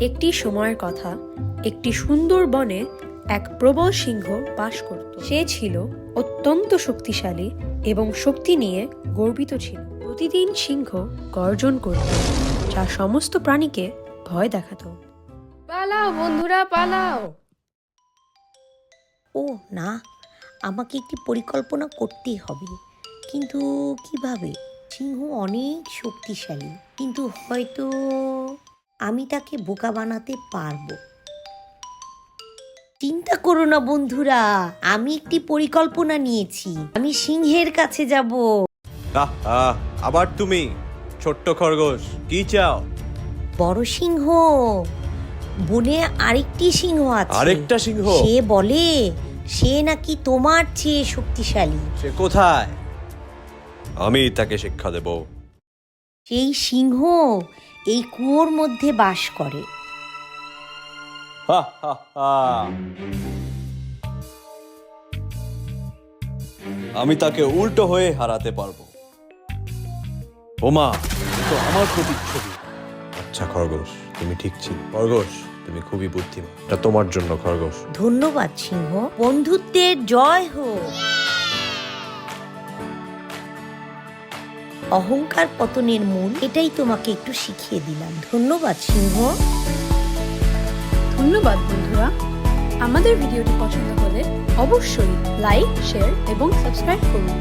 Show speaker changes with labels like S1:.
S1: একটি সময়ের কথা, একটি সুন্দর বনে এক প্রবল সিংহ বাস করত। সে ছিল অত্যন্ত শক্তিশালী এবং শক্তি নিয়ে গর্বিত ছিল। প্রতিদিন সিংহ গর্জন করত, যা সমস্ত প্রাণীকে ভয় দেখাতো।
S2: পালাও বন্ধুরা, পালাও!
S3: ও না, আমাকে একটি পরিকল্পনা করতেই হবে, কিন্তু কিভাবে? সিংহ অনেক শক্তিশালী, কিন্তু হয়তো আমি তাকে বোকা বানাতে পারবো। চিন্তা করো না বন্ধুরা, আমি একটি পরিকল্পনা নিয়েছি। আমি সিংহের কাছে যাব।
S4: আবার তুমি? ছোট্ট খরগোশ, কি চাও?
S3: বড় সিংহ, বনে আরেকটি সিংহ আছে।
S4: আরেকটা সিংহ?
S3: সে বলে সে নাকি তোমার চেয়ে শক্তিশালী।
S4: সে কোথায়? আমি তাকে শিক্ষা দেব।
S3: সেই সিংহ এই কুয়োর মধ্যে বাস করে।
S4: হা, হা, হা। আমি তাকে উল্টো হয়ে হারাতে পারবো। ওমা, তো আমার প্রতিচ্ছবি। আচ্ছা খরগোশ, তুমি ঠিক ছিল। খরগোশ, তুমি খুবই বুদ্ধিমান। এটা তোমার জন্য খরগোশ।
S3: ধন্যবাদ সিংহ, বন্ধুত্বের জয় হোক। অহংকার পতনের মূল, এটাই তোমাকে একটু শিখিয়ে দিলাম। ধন্যবাদ সিংহ।
S1: ধন্যবাদ বন্ধুরা। আমাদের ভিডিওটি পছন্দ হলে অবশ্যই লাইক, শেয়ার এবং সাবস্ক্রাইব করুন।